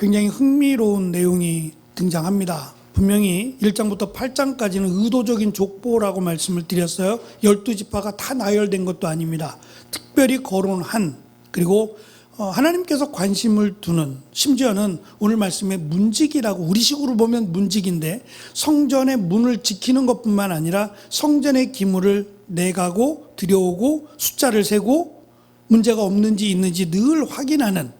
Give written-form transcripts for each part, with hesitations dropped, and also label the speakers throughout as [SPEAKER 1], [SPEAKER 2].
[SPEAKER 1] 굉장히 흥미로운 내용이 등장합니다. 분명히 1장부터 8장까지는 의도적인 족보라고 말씀을 드렸어요. 12지파가 다 나열된 것도 아닙니다. 특별히 거론한, 그리고 하나님께서 관심을 두는, 심지어는 오늘 말씀에 문지기라고, 우리식으로 보면 문지기인데 성전의 문을 지키는 것뿐만 아니라 성전의 기물을 내가고 들여오고 숫자를 세고 문제가 없는지 있는지 늘 확인하는,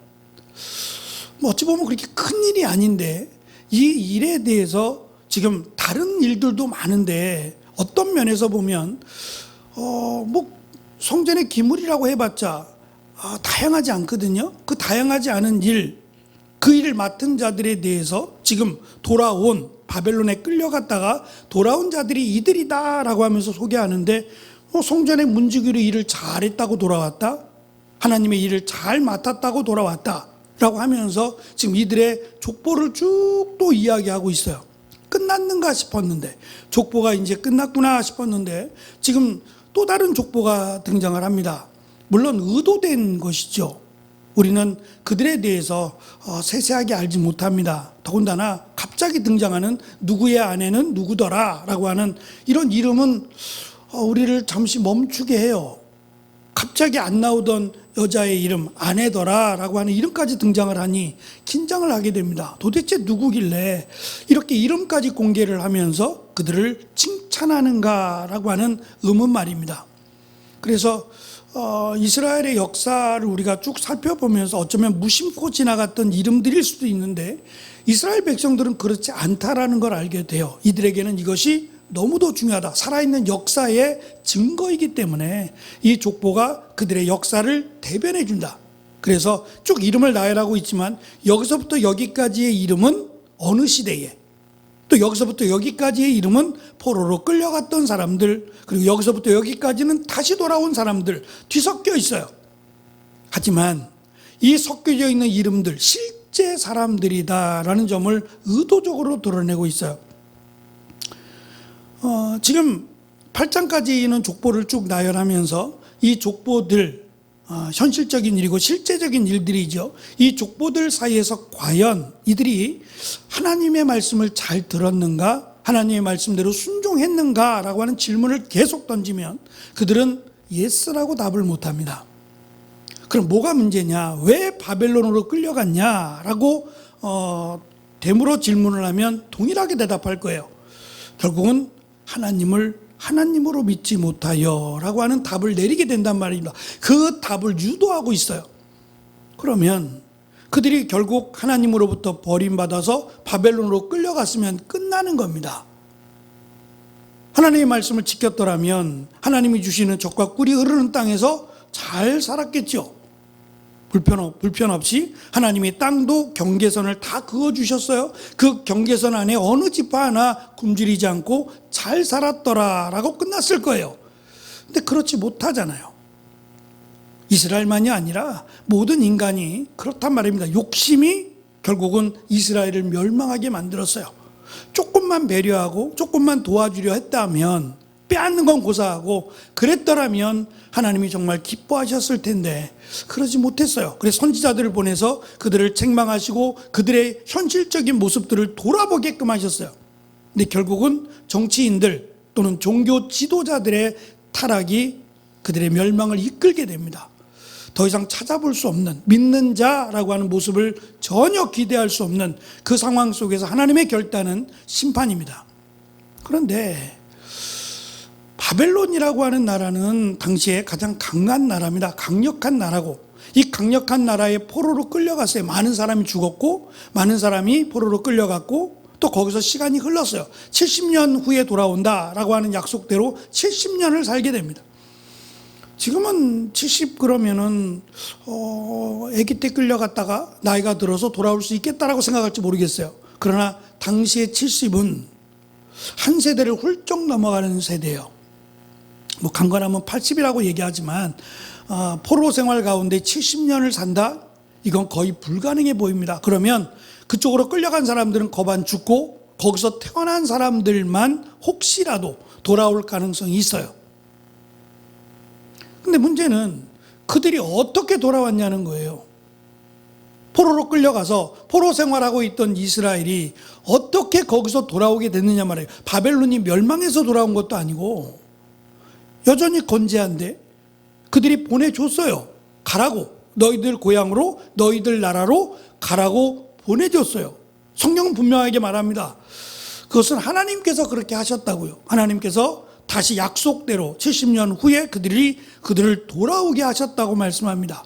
[SPEAKER 1] 어찌 보면 그렇게 큰 일이 아닌데 이 일에 대해서 지금 다른 일들도 많은데 어떤 면에서 보면 성전의 기물이라고 해봤자 다양하지 않거든요. 그 다양하지 않은 일, 그 일을 맡은 자들에 대해서 지금 돌아온, 바벨론에 끌려갔다가 돌아온 자들이 이들이다라고 하면서 소개하는데, 성전의 문지기로 일을 잘했다고 돌아왔다, 하나님의 일을 잘 맡았다고 돌아왔다 라고 하면서 지금 이들의 족보를 쭉 또 이야기하고 있어요. 끝났는가 싶었는데, 족보가 이제 끝났구나 싶었는데 지금 또 다른 족보가 등장을 합니다. 물론 의도된 것이죠. 우리는 그들에 대해서 세세하게 알지 못합니다. 더군다나 갑자기 등장하는 누구의 아내는 누구더라 라고 하는 이런 이름은 우리를 잠시 멈추게 해요. 갑자기 안 나오던 여자의 이름 아내더라 라고 하는 이름까지 등장을 하니 긴장을 하게 됩니다. 도대체 누구길래 이렇게 이름까지 공개를 하면서 그들을 칭찬하는가 라고 하는 의문 말입니다. 그래서 이스라엘의 역사를 우리가 쭉 살펴보면서 어쩌면 무심코 지나갔던 이름들일 수도 있는데, 이스라엘 백성들은 그렇지 않다라는 걸 알게 돼요. 이들에게는 이것이 너무도 중요하다, 살아있는 역사의 증거이기 때문에 이 족보가 그들의 역사를 대변해 준다. 그래서 쭉 이름을 나열하고 있지만 여기서부터 여기까지의 이름은 어느 시대에, 또 여기서부터 여기까지의 이름은 포로로 끌려갔던 사람들, 그리고 여기서부터 여기까지는 다시 돌아온 사람들 뒤섞여 있어요. 하지만 이 섞여져 있는 이름들 실제 사람들이다라는 점을 의도적으로 드러내고 있어요. 지금 8장까지는 족보를 쭉 나열하면서 이 족보들, 현실적인 일이고 실제적인 일들이죠. 이 족보들 사이에서 과연 이들이 하나님의 말씀을 잘 들었는가, 하나님의 말씀대로 순종했는가 라고 하는 질문을 계속 던지면 그들은 예스라고 답을 못합니다. 그럼 뭐가 문제냐, 왜 바벨론으로 끌려갔냐 라고 되물어 질문을 하면 동일하게 대답할 거예요. 결국은 하나님을 하나님으로 믿지 못하여 라고 하는 답을 내리게 된단 말입니다. 그 답을 유도하고 있어요. 그러면 그들이 결국 하나님으로부터 버림받아서 바벨론으로 끌려갔으면 끝나는 겁니다. 하나님의 말씀을 지켰더라면 하나님이 주시는 젖과 꿀이 흐르는 땅에서 잘 살았겠죠. 불편 없이 하나님의 땅도 경계선을 다 그어주셨어요. 그 경계선 안에 어느 지파 하나 굶주리지 않고 잘 살았더라라고 끝났을 거예요. 근데 그렇지 못하잖아요. 이스라엘만이 아니라 모든 인간이 그렇단 말입니다. 욕심이 결국은 이스라엘을 멸망하게 만들었어요. 조금만 배려하고 조금만 도와주려 했다면, 빼앗는 건 고사하고 그랬더라면 하나님이 정말 기뻐하셨을 텐데 그러지 못했어요. 그래서 선지자들을 보내서 그들을 책망하시고 그들의 현실적인 모습들을 돌아보게끔 하셨어요. 근데 결국은 정치인들 또는 종교 지도자들의 타락이 그들의 멸망을 이끌게 됩니다. 더 이상 찾아볼 수 없는, 믿는 자라고 하는 모습을 전혀 기대할 수 없는 그 상황 속에서 하나님의 결단은 심판입니다. 그런데 바벨론이라고 하는 나라는 당시에 가장 강한 나라입니다. 강력한 나라고, 이 강력한 나라에 포로로 끌려갔어요. 많은 사람이 죽었고 많은 사람이 포로로 끌려갔고 또 거기서 시간이 흘렀어요. 70년 후에 돌아온다라고 하는 약속대로 70년을 살게 됩니다. 지금은 70 그러면은 아기 때 끌려갔다가 나이가 들어서 돌아올 수 있겠다라고 생각할지 모르겠어요. 그러나 당시의 70은 한 세대를 훌쩍 넘어가는 세대예요. 간과하면 80이라고 얘기하지만 포로 생활 가운데 70년을 산다? 이건 거의 불가능해 보입니다. 그러면 그쪽으로 끌려간 사람들은 거반 죽고 거기서 태어난 사람들만 혹시라도 돌아올 가능성이 있어요. 근데 문제는 그들이 어떻게 돌아왔냐는 거예요. 포로로 끌려가서 포로 생활하고 있던 이스라엘이 어떻게 거기서 돌아오게 됐느냐 말이에요. 바벨론이 멸망해서 돌아온 것도 아니고 여전히 건재한데 그들이 보내줬어요. 가라고. 너희들 고향으로, 너희들 나라로 가라고 보내줬어요. 성경은 분명하게 말합니다. 그것은 하나님께서 그렇게 하셨다고요. 하나님께서 다시 약속대로 70년 후에 그들을 돌아오게 하셨다고 말씀합니다.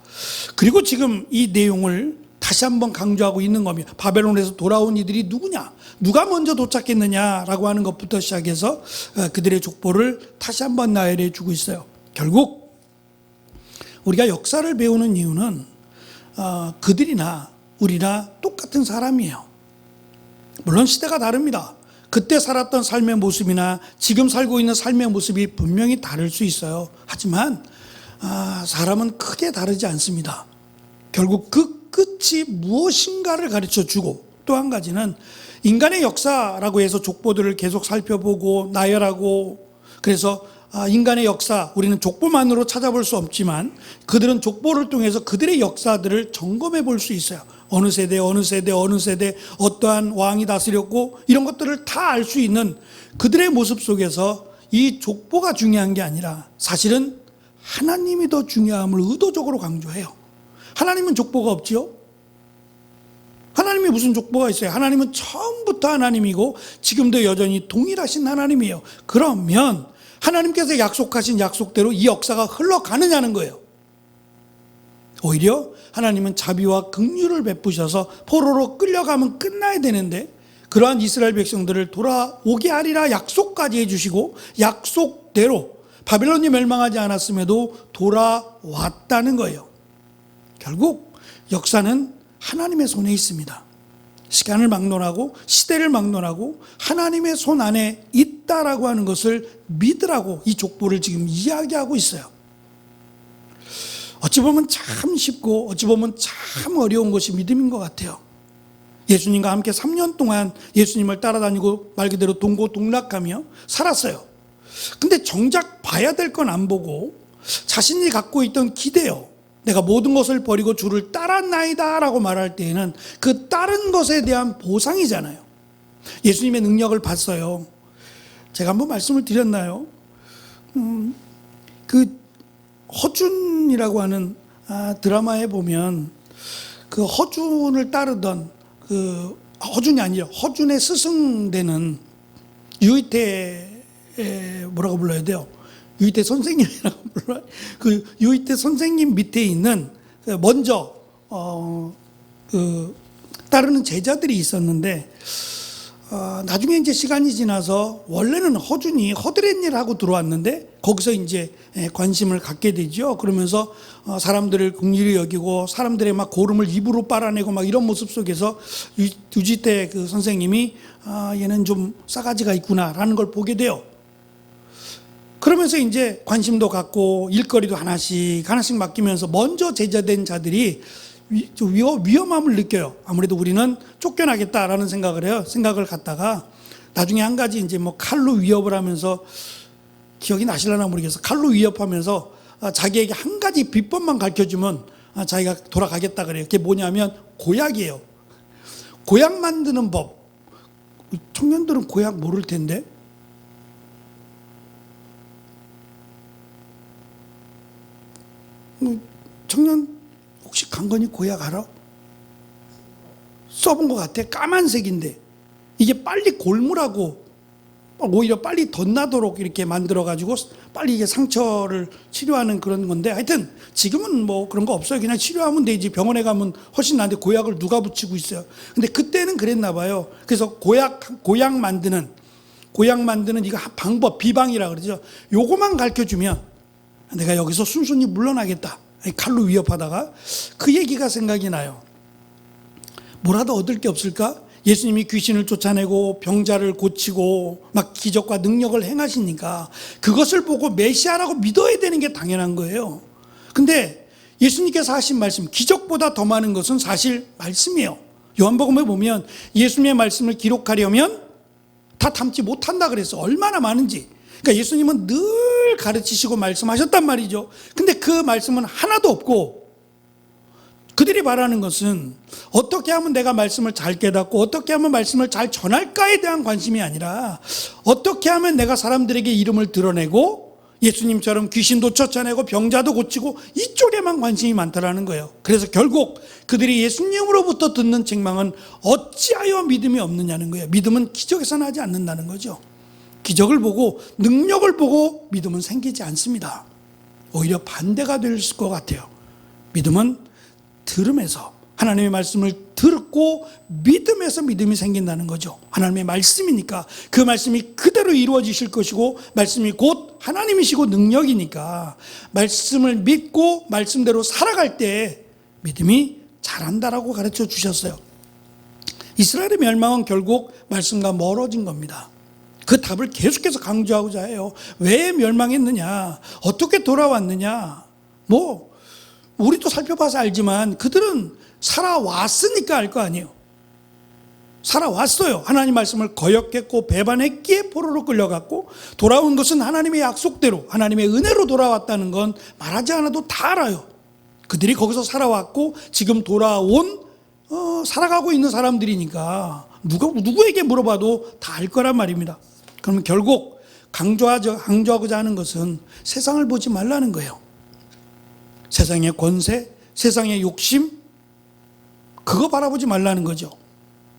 [SPEAKER 1] 그리고 지금 이 내용을 다시 한번 강조하고 있는 겁니다. 바벨론에서 돌아온 이들이 누구냐? 누가 먼저 도착했느냐라고 하는 것부터 시작해서 그들의 족보를 다시 한번 나열해 주고 있어요. 결국 우리가 역사를 배우는 이유는 그들이나 우리나 똑같은 사람이에요. 물론 시대가 다릅니다. 그때 살았던 삶의 모습이나 지금 살고 있는 삶의 모습이 분명히 다를 수 있어요. 하지만 사람은 크게 다르지 않습니다. 결국 그 끝이 무엇인가를 가르쳐 주고, 또 한 가지는 인간의 역사라고 해서 족보들을 계속 살펴보고 나열하고, 그래서 인간의 역사, 우리는 족보만으로 찾아볼 수 없지만 그들은 족보를 통해서 그들의 역사들을 점검해 볼 수 있어요. 어느 세대 어떠한 왕이 다스렸고, 이런 것들을 다 알 수 있는 그들의 모습 속에서 이 족보가 중요한 게 아니라 사실은 하나님이 더 중요함을 의도적으로 강조해요. 하나님은 족보가 없지요? 하나님이 무슨 족보가 있어요? 하나님은 처음부터 하나님이고 지금도 여전히 동일하신 하나님이에요. 그러면 하나님께서 약속하신 약속대로 이 역사가 흘러가느냐는 거예요. 오히려 하나님은 자비와 긍휼을 베푸셔서 포로로 끌려가면 끝나야 되는데 그러한 이스라엘 백성들을 돌아오게 하리라 약속까지 해주시고 약속대로 바벨론이 멸망하지 않았음에도 돌아왔다는 거예요. 결국 역사는 하나님의 손에 있습니다. 시간을 막론하고 시대를 막론하고 하나님의 손 안에 있다라고 하는 것을 믿으라고 이 족보를 지금 이야기하고 있어요. 어찌 보면 참 쉽고 어찌 보면 참 어려운 것이 믿음인 것 같아요. 예수님과 함께 3년 동안 예수님을 따라다니고 말 그대로 동고동락하며 살았어요. 근데 정작 봐야 될 건 안 보고 자신이 갖고 있던 기대요. 내가 모든 것을 버리고 주를 따랐나이다 라고 말할 때에는 그 따른 것에 대한 보상이잖아요. 예수님의 능력을 봤어요. 제가 한번 말씀을 드렸나요? 그 허준이라고 하는 드라마에 보면 그 허준을 따르던 허준이 아니라 허준의 스승되는 유이태 뭐라고 불러야 돼요? 유이태 선생님이라고 불러요. 그 유이태 선생님 밑에 있는 먼저 따르는 제자들이 있었는데 나중에 이제 시간이 지나서 원래는 허준이 허드렛 일 하고 들어왔는데 거기서 이제 관심을 갖게 되죠. 그러면서 사람들을 긍휼히 여기고 사람들의 막 고름을 입으로 빨아내고 막 이런 모습 속에서 유지태 그 선생님이 얘는 좀 싸가지가 있구나라는 걸 보게 돼요. 그러면서 이제 관심도 갖고 일거리도 하나씩 맡기면서 먼저 제자된 자들이 위험함을 느껴요. 아무래도 우리는 쫓겨나겠다라는 생각을 해요. 생각을 갖다가 나중에 한 가지 이제 뭐 칼로 위협을 하면서 기억이 나실려나 모르겠어. 칼로 위협하면서 자기에게 한 가지 비법만 가르쳐주면 자기가 돌아가겠다 그래요. 그게 뭐냐면 고약이에요. 고약 만드는 법. 청년들은 고약 모를 텐데. 청년 혹시 강건이 고약 알아? 써본 것 같아. 까만색인데 이게 빨리 골무라고 오히려 빨리 덧나도록 이렇게 만들어가지고 빨리 이게 상처를 치료하는 그런 건데, 하여튼 지금은 뭐 그런 거 없어요. 그냥 치료하면 되지. 병원에 가면 훨씬 나은데 고약을 누가 붙이고 있어요. 근데 그때는 그랬나 봐요. 그래서 고약 만드는 이거 방법, 비방이라 그러죠. 요거만 가르쳐주면 내가 여기서 순순히 물러나겠다. 칼로 위협하다가 그 얘기가 생각이 나요. 뭐라도 얻을 게 없을까? 예수님이 귀신을 쫓아내고 병자를 고치고 막 기적과 능력을 행하시니까 그것을 보고 메시아라고 믿어야 되는 게 당연한 거예요. 근데 예수님께서 하신 말씀, 기적보다 더 많은 것은 사실 말씀이에요. 요한복음에 보면 예수님의 말씀을 기록하려면 다 담지 못한다 그랬어. 얼마나 많은지. 그러니까 예수님은 늘 가르치시고 말씀하셨단 말이죠. 근데 그 말씀은 하나도 없고 그들이 바라는 것은 어떻게 하면 내가 말씀을 잘 깨닫고 어떻게 하면 말씀을 잘 전할까에 대한 관심이 아니라 어떻게 하면 내가 사람들에게 이름을 드러내고 예수님처럼 귀신도 쫓아내고 병자도 고치고 이쪽에만 관심이 많다라는 거예요. 그래서 결국 그들이 예수님으로부터 듣는 책망은 어찌하여 믿음이 없느냐는 거예요. 믿음은 기적에서 나지 않는다는 거죠. 기적을 보고 능력을 보고 믿음은 생기지 않습니다. 오히려 반대가 될 것 같아요. 믿음은 들음에서, 하나님의 말씀을 듣고 믿음에서 믿음이 생긴다는 거죠. 하나님의 말씀이니까 그 말씀이 그대로 이루어지실 것이고 말씀이 곧 하나님이시고 능력이니까 말씀을 믿고 말씀대로 살아갈 때 믿음이 자란다라고 가르쳐 주셨어요. 이스라엘의 멸망은 결국 말씀과 멀어진 겁니다. 그 답을 계속해서 강조하고자 해요. 왜 멸망했느냐? 어떻게 돌아왔느냐? 우리도 살펴봐서 알지만 그들은 살아왔으니까 알 거 아니에요. 살아왔어요. 하나님 말씀을 거역했고 배반했기에 포로로 끌려갔고 돌아온 것은 하나님의 약속대로 하나님의 은혜로 돌아왔다는 건 말하지 않아도 다 알아요. 그들이 거기서 살아왔고 지금 돌아온 살아가고 있는 사람들이니까 누구에게 물어봐도 다 알 거란 말입니다. 그러면 결국 강조하고자 하는 것은 세상을 보지 말라는 거예요. 세상의 권세, 세상의 욕심, 그거 바라보지 말라는 거죠.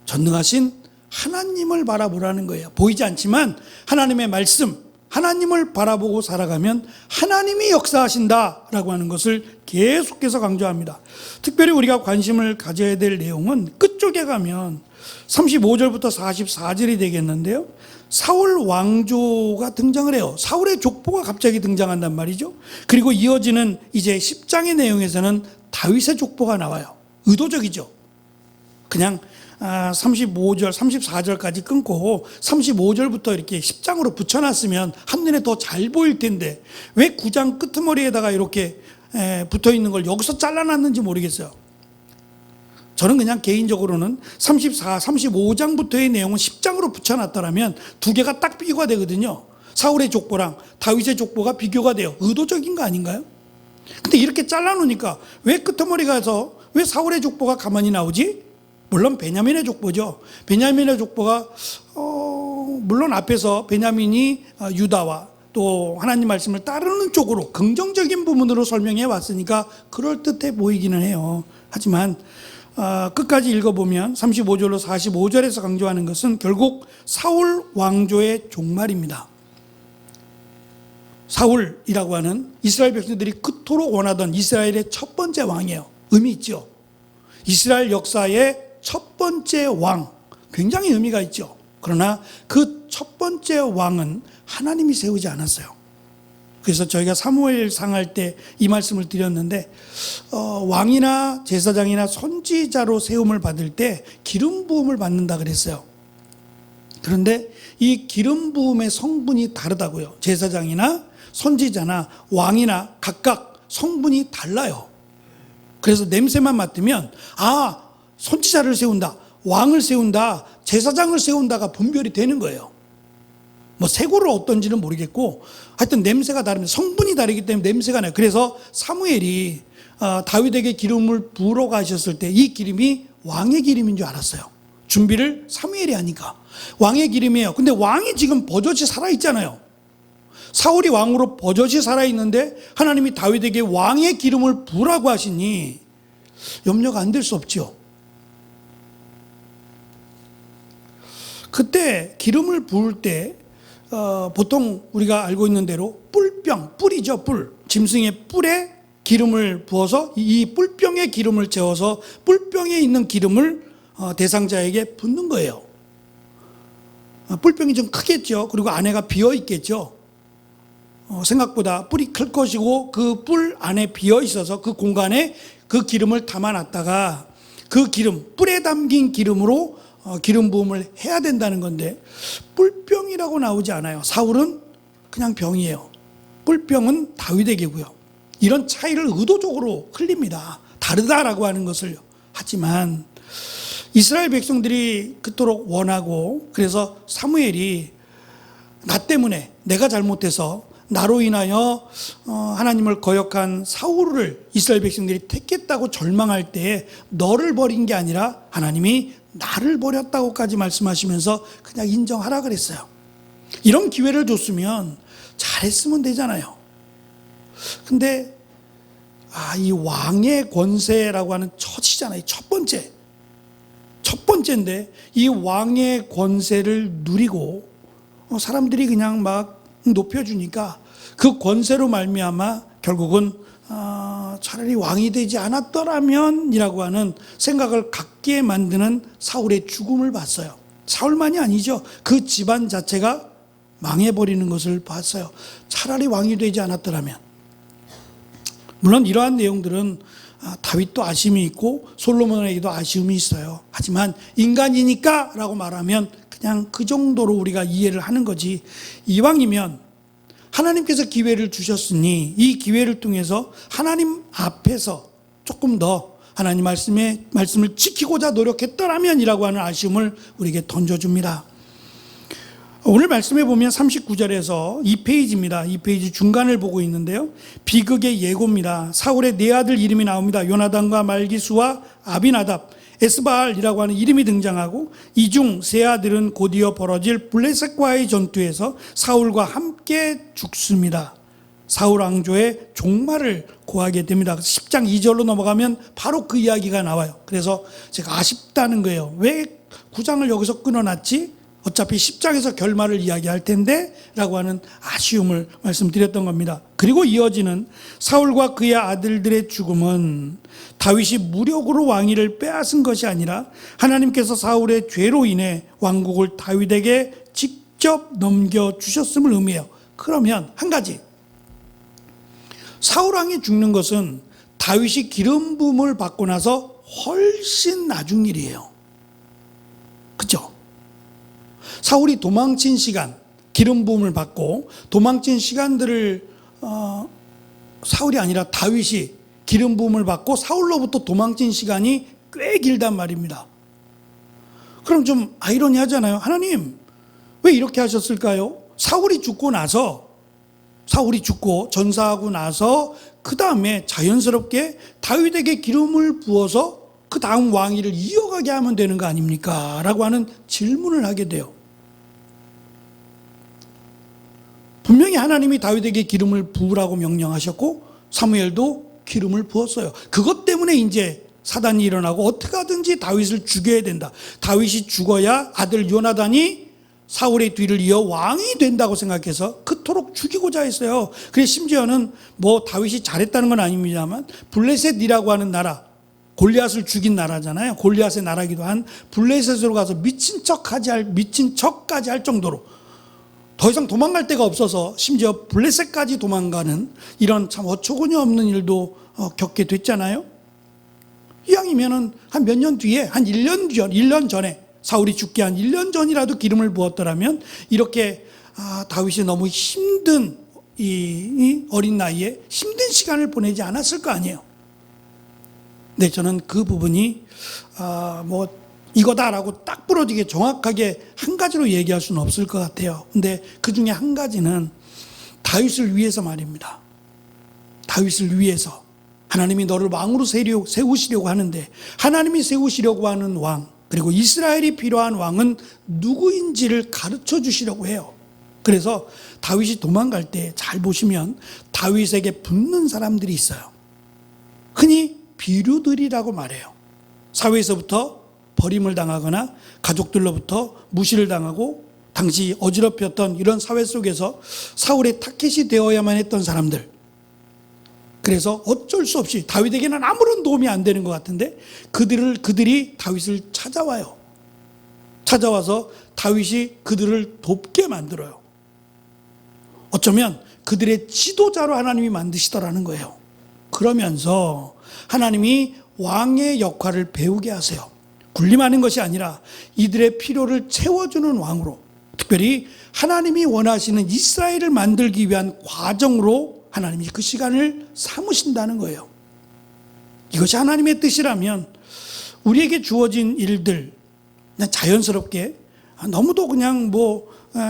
[SPEAKER 1] 전능하신 하나님을 바라보라는 거예요. 보이지 않지만 하나님의 말씀, 하나님을 바라보고 살아가면 하나님이 역사하신다라고 하는 것을 계속해서 강조합니다. 특별히 우리가 관심을 가져야 될 내용은 끝쪽에 가면 35절부터 44절이 되겠는데요. 사울 왕조가 등장을 해요. 사울의 족보가 갑자기 등장한단 말이죠. 그리고 이어지는 이제 10장의 내용에서는 다윗의 족보가 나와요. 의도적이죠. 그냥 35절, 34절까지 끊고 35절부터 이렇게 10장으로 붙여놨으면 한눈에 더 잘 보일 텐데 왜 9장 끄트머리에다가 이렇게 붙어 있는 걸 여기서 잘라놨는지 모르겠어요. 저는 그냥 개인적으로는 34, 35장부터의 내용은 10장으로 붙여놨더라면 두 개가 딱 비교가 되거든요. 사울의 족보랑 다윗의 족보가 비교가 돼요. 의도적인 거 아닌가요? 근데 이렇게 잘라놓으니까 왜 끄트머리가서 왜 사울의 족보가 가만히 나오지? 물론 베냐민의 족보죠. 베냐민의 족보가 물론 앞에서 베냐민이 유다와 또 하나님 말씀을 따르는 쪽으로 긍정적인 부분으로 설명해 왔으니까 그럴듯해 보이기는 해요. 하지만 끝까지 읽어보면 35절로 45절에서 강조하는 것은 결국 사울 왕조의 종말입니다. 사울이라고 하는 이스라엘 백성들이 그토록 원하던 이스라엘의 첫 번째 왕이에요. 의미 있죠. 이스라엘 역사의 첫 번째 왕, 굉장히 의미가 있죠. 그러나 그 첫 번째 왕은 하나님이 세우지 않았어요. 그래서 저희가 사무엘상 할 때 이 말씀을 드렸는데 왕이나 제사장이나 선지자로 세움을 받을 때 기름 부음을 받는다 그랬어요. 그런데 이 기름 부음의 성분이 다르다고요. 제사장이나 선지자나 왕이나 각각 성분이 달라요. 그래서 냄새만 맡으면 선지자를 세운다, 왕을 세운다, 제사장을 세운다가 분별이 되는 거예요. 세고를 어떤지는 모르겠고 하여튼 냄새가 다르면 성분이 다르기 때문에 냄새가 나요. 그래서 사무엘이 다윗에게 기름을 부으러 가셨을 때 이 기름이 왕의 기름인 줄 알았어요. 준비를 사무엘이 하니까 왕의 기름이에요. 근데 왕이 지금 버젓이 살아있잖아요. 사울이 왕으로 버젓이 살아있는데 하나님이 다윗에게 왕의 기름을 부으라고 하시니 염려가 안 될 수 없죠. 그때 기름을 부을 때 보통 우리가 알고 있는 대로 뿔이죠. 짐승의 뿔에 기름을 부어서 이 뿔병에 기름을 채워서 뿔병에 있는 기름을 대상자에게 붓는 거예요. 뿔병이 좀 크겠죠. 그리고 안에가 비어 있겠죠. 생각보다 뿔이 클 것이고 그 뿔 안에 비어 있어서 그 공간에 그 기름을 담아놨다가 그 기름, 뿔에 담긴 기름으로 기름 부음을 해야 된다는 건데 뿔병이라고 나오지 않아요. 사울은 그냥 병이에요. 뿔병은 다윗에게고요. 이런 차이를 의도적으로 흘립니다. 다르다라고 하는 것을요. 하지만 이스라엘 백성들이 그토록 원하고 그래서 사무엘이 나 때문에 내가 잘못해서 나로 인하여 하나님을 거역한 사울을 이스라엘 백성들이 택했다고 절망할 때에 너를 버린 게 아니라 하나님이 나를 버렸다고까지 말씀하시면서 그냥 인정하라 그랬어요. 이런 기회를 줬으면 잘했으면 되잖아요. 근데 이 왕의 권세라고 하는 처지잖아요. 첫 번째인데 이 왕의 권세를 누리고 사람들이 그냥 막 높여주니까 그 권세로 말미암아 결국은 차라리 왕이 되지 않았더라면 이라고 하는 생각을 갖게 만드는 사울의 죽음을 봤어요. 사울만이 아니죠. 그 집안 자체가 망해버리는 것을 봤어요. 차라리 왕이 되지 않았더라면. 물론 이러한 내용들은 다윗도 아쉬움이 있고 솔로몬에게도 아쉬움이 있어요. 하지만 인간이니까 라고 말하면 그냥 그 정도로 우리가 이해를 하는 거지. 이왕이면 하나님께서 기회를 주셨으니 이 기회를 통해서 하나님 앞에서 조금 더 하나님 말씀을 지키고자 노력했더라면 이라고 하는 아쉬움을 우리에게 던져줍니다. 오늘 말씀해 보면 39절에서 2페이지입니다. 2페이지 중간을 보고 있는데요. 비극의 예고입니다. 사울의 네 아들 이름이 나옵니다. 요나단과 말기수와 아비나답, 에스바알이라고 하는 이름이 등장하고 이 중 세 아들은 곧이어 벌어질 블레셋과의 전투에서 사울과 함께 죽습니다. 사울 왕조의 종말을 고하게 됩니다. 10장 2절로 넘어가면 바로 그 이야기가 나와요. 그래서 제가 아쉽다는 거예요. 왜 9장을 여기서 끊어놨지? 어차피 10장에서 결말을 이야기할 텐데 라고 하는 아쉬움을 말씀드렸던 겁니다. 그리고 이어지는 사울과 그의 아들들의 죽음은 다윗이 무력으로 왕위를 빼앗은 것이 아니라 하나님께서 사울의 죄로 인해 왕국을 다윗에게 직접 넘겨주셨음을 의미해요. 그러면 한 가지, 사울 왕이 죽는 것은 다윗이 기름 부음을 받고 나서 훨씬 나중 일이에요. 그렇죠? 사울이 도망친 시간, 기름 부음을 받고 도망친 시간들을 사울이 아니라 다윗이 기름 부음을 받고 사울로부터 도망친 시간이 꽤 길단 말입니다. 그럼 좀 아이러니하잖아요. 하나님 왜 이렇게 하셨을까요? 사울이 죽고 전사하고 나서 그 다음에 자연스럽게 다윗에게 기름을 부어서 그 다음 왕위를 이어가게 하면 되는 거 아닙니까? 라고 하는 질문을 하게 돼요. 분명히 하나님이 다윗에게 기름을 부으라고 명령하셨고 사무엘도 기름을 부었어요. 그것 때문에 이제 사단이 일어나고 어떻게 하든지 다윗을 죽여야 된다. 다윗이 죽어야 아들 요나단이 사울의 뒤를 이어 왕이 된다고 생각해서 그토록 죽이고자 했어요. 그래서 심지어는 다윗이 잘했다는 건 아닙니다만 블레셋이라고 하는 나라, 골리앗을 죽인 나라잖아요. 골리앗의 나라기도 한 블레셋으로 가서 미친 척까지 할 정도로 더 이상 도망갈 데가 없어서 심지어 블레셋까지 도망가는 이런 참 어처구니 없는 일도 겪게 됐잖아요. 이왕이면은 한 몇 년 뒤에, 한 1년 전에, 사울이 죽기 한 1년 전이라도 기름을 부었더라면 이렇게 다윗이 너무 힘든 이 어린 나이에 힘든 시간을 보내지 않았을 거 아니에요. 네, 저는 그 부분이 이거다라고 딱 부러지게 정확하게 한 가지로 얘기할 수는 없을 것 같아요. 근데 그 중에 한 가지는 다윗을 위해서 말입니다. 다윗을 위해서 하나님이 너를 왕으로 세우시려고 하는데 하나님이 세우시려고 하는 왕, 그리고 이스라엘이 필요한 왕은 누구인지를 가르쳐 주시려고 해요. 그래서 다윗이 도망갈 때 잘 보시면 다윗에게 붙는 사람들이 있어요. 흔히 비류들이라고 말해요. 사회에서부터 버림을 당하거나 가족들로부터 무시를 당하고 당시 어지럽혔던 이런 사회 속에서 사울의 타켓이 되어야만 했던 사람들. 그래서 어쩔 수 없이 다윗에게는 아무런 도움이 안 되는 것 같은데 그들이 다윗을 찾아와요. 찾아와서 다윗이 그들을 돕게 만들어요. 어쩌면 그들의 지도자로 하나님이 만드시더라는 거예요. 그러면서 하나님이 왕의 역할을 배우게 하세요. 군림하는 것이 아니라 이들의 필요를 채워주는 왕으로, 특별히 하나님이 원하시는 이스라엘을 만들기 위한 과정으로 하나님이 그 시간을 삼으신다는 거예요. 이것이 하나님의 뜻이라면 우리에게 주어진 일들 그냥 자연스럽게 너무도 그냥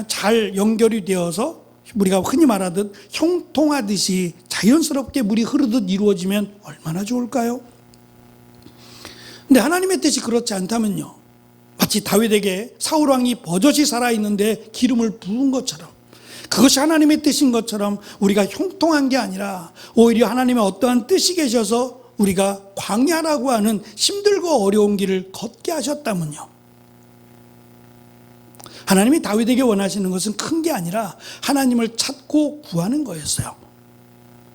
[SPEAKER 1] 잘 연결이 되어서 우리가 흔히 말하듯 형통하듯이 자연스럽게 물이 흐르듯 이루어지면 얼마나 좋을까요? 근데 하나님의 뜻이 그렇지 않다면요, 마치 다윗에게 사울 왕이 버젓이 살아있는데 기름을 부은 것처럼, 그것이 하나님의 뜻인 것처럼 우리가 형통한 게 아니라 오히려 하나님의 어떠한 뜻이 계셔서 우리가 광야라고 하는 힘들고 어려운 길을 걷게 하셨다면요, 하나님이 다윗에게 원하시는 것은 큰 게 아니라 하나님을 찾고 구하는 거였어요.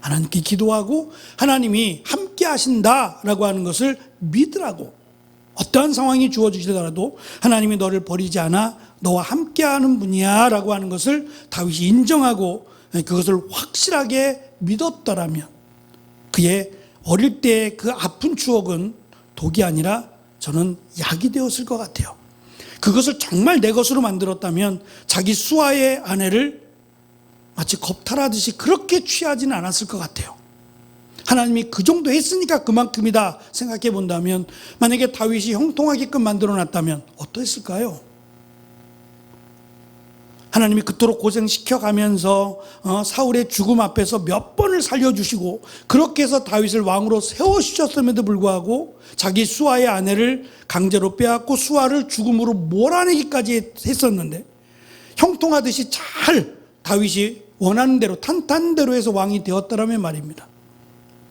[SPEAKER 1] 하나님께 기도하고 하나님이 함께 하신다라고 하는 것을 믿으라고, 어떠한 상황이 주어지더라도 하나님이 너를 버리지 않아 너와 함께하는 분이야 라고 하는 것을 다윗이 인정하고 그것을 확실하게 믿었더라면 그의 어릴 때의 그 아픈 추억은 독이 아니라 저는 약이 되었을 것 같아요. 그것을 정말 내 것으로 만들었다면 자기 수아의 아내를 마치 겁탈하듯이 그렇게 취하지는 않았을 것 같아요. 하나님이 그 정도 했으니까 그만큼이다 생각해 본다면, 만약에 다윗이 형통하게끔 만들어 놨다면 어떠했을까요? 하나님이 그토록 고생시켜 가면서 사울의 죽음 앞에서 몇 번을 살려주시고 그렇게 해서 다윗을 왕으로 세워주셨음에도 불구하고 자기 수아의 아내를 강제로 빼앗고 수아를 죽음으로 몰아내기까지 했었는데, 형통하듯이 잘 다윗이 원하는 대로 탄탄대로 해서 왕이 되었더라면 말입니다.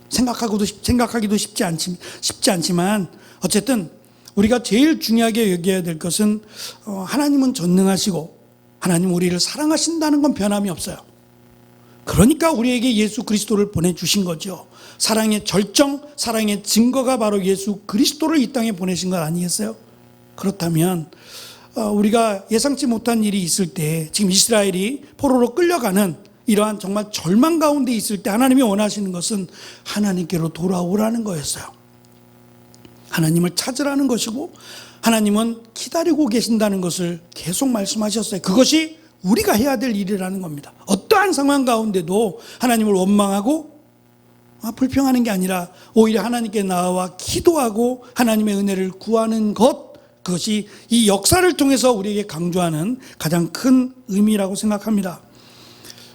[SPEAKER 1] 생각하기도 쉽지 않지만 어쨌든 우리가 제일 중요하게 여겨야 될 것은 하나님은 전능하시고 하나님 우리를 사랑하신다는 건 변함이 없어요. 그러니까 우리에게 예수 그리스도를 보내주신 거죠. 사랑의 절정, 사랑의 증거가 바로 예수 그리스도를 이 땅에 보내신 것 아니겠어요? 그렇다면 우리가 예상치 못한 일이 있을 때, 지금 이스라엘이 포로로 끌려가는 이러한 정말 절망 가운데 있을 때 하나님이 원하시는 것은 하나님께로 돌아오라는 거였어요. 하나님을 찾으라는 것이고 하나님은 기다리고 계신다는 것을 계속 말씀하셨어요. 그것이 우리가 해야 될 일이라는 겁니다. 어떠한 상황 가운데도 하나님을 원망하고 불평하는 게 아니라 오히려 하나님께 나아와 기도하고 하나님의 은혜를 구하는 것, 그것이 이 역사를 통해서 우리에게 강조하는 가장 큰 의미라고 생각합니다.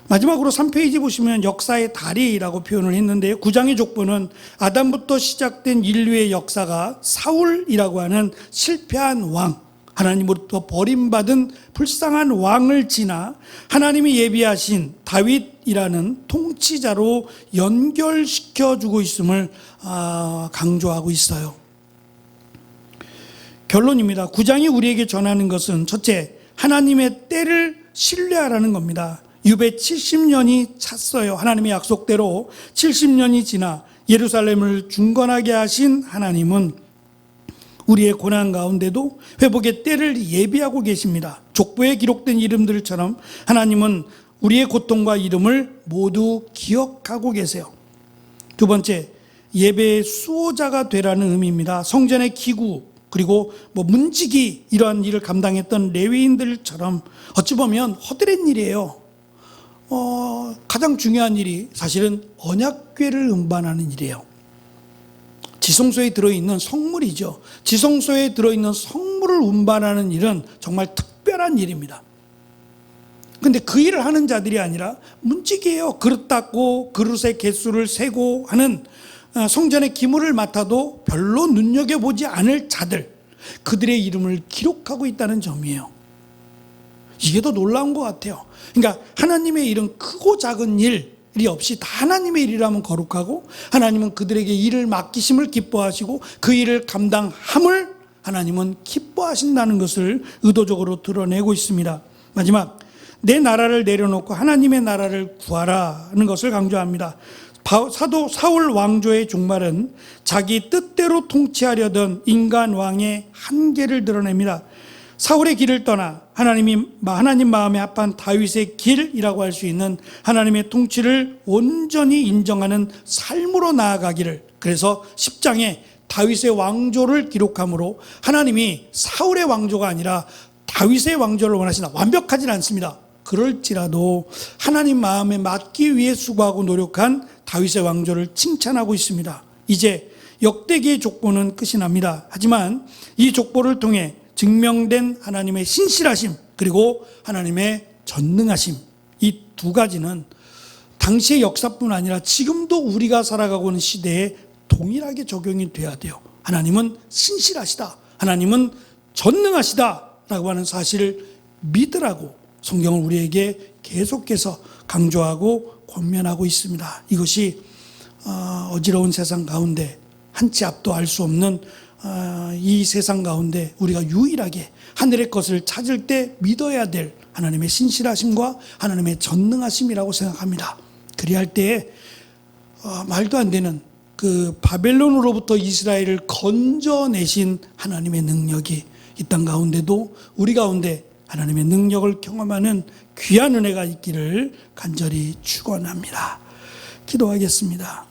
[SPEAKER 1] 마지막으로 3페이지 보시면 역사의 다리라고 표현을 했는데요, 9장의 족보는 아담부터 시작된 인류의 역사가 사울이라고 하는 실패한 왕, 하나님으로부터 버림받은 불쌍한 왕을 지나 하나님이 예비하신 다윗이라는 통치자로 연결시켜주고 있음을 강조하고 있어요. 결론입니다. 9장이 우리에게 전하는 것은 첫째, 하나님의 때를 신뢰하라는 겁니다. 유배 70년이 찼어요. 하나님의 약속대로 70년이 지나 예루살렘을 중건하게 하신 하나님은 우리의 고난 가운데도 회복의 때를 예비하고 계십니다. 족보에 기록된 이름들처럼 하나님은 우리의 고통과 이름을 모두 기억하고 계세요. 두 번째, 예배의 수호자가 되라는 의미입니다. 성전의 기구 그리고 문지기 이러한 일을 감당했던 레위인들처럼 어찌 보면 허드렛 일이에요. 가장 중요한 일이 사실은 언약궤를 음반하는 일이에요. 지성소에 들어있는 성물이죠. 지성소에 들어있는 성물을 운반하는 일은 정말 특별한 일입니다. 근데 그 일을 하는 자들이 아니라 문지기예요. 그릇 닦고 그릇의 개수를 세고 하는, 성전의 기물을 맡아도 별로 눈여겨보지 않을 자들, 그들의 이름을 기록하고 있다는 점이에요. 이게 더 놀라운 것 같아요. 그러니까 하나님의 일은 크고 작은 일이 없이 다 하나님의 일이라면 거룩하고, 하나님은 그들에게 일을 맡기심을 기뻐하시고 그 일을 감당함을 하나님은 기뻐하신다는 것을 의도적으로 드러내고 있습니다. 마지막, 내 나라를 내려놓고 하나님의 나라를 구하라는 것을 강조합니다. 사도 사울 왕조의 종말은 자기 뜻대로 통치하려던 인간 왕의 한계를 드러냅니다. 사울의 길을 떠나 하나님 마음에 합한 다윗의 길이라고 할 수 있는 하나님의 통치를 온전히 인정하는 삶으로 나아가기를, 그래서 10장에 다윗의 왕조를 기록함으로 하나님이 사울의 왕조가 아니라 다윗의 왕조를 원하시나, 완벽하진 않습니다. 그럴지라도 하나님 마음에 맞기 위해 수고하고 노력한 다윗의 왕조를 칭찬하고 있습니다. 이제 역대기의 족보는 끝이 납니다. 하지만 이 족보를 통해 증명된 하나님의 신실하심, 그리고 하나님의 전능하심, 이 두 가지는 당시의 역사뿐 아니라 지금도 우리가 살아가고 있는 시대에 동일하게 적용이 돼야 돼요. 하나님은 신실하시다. 하나님은 전능하시다라고 하는 사실을 믿으라고 성경은 우리에게 계속해서 강조하고 권면하고 있습니다. 이것이 어지러운 세상 가운데 한 치 앞도 알 수 없는 이 세상 가운데 우리가 유일하게 하늘의 것을 찾을 때 믿어야 될 하나님의 신실하심과 하나님의 전능하심이라고 생각합니다. 그리할 때에 말도 안 되는 그 바벨론으로부터 이스라엘을 건져내신 하나님의 능력이 이 땅 가운데도 우리 가운데 하나님의 능력을 경험하는 귀한 은혜가 있기를 간절히 축원합니다. 기도하겠습니다.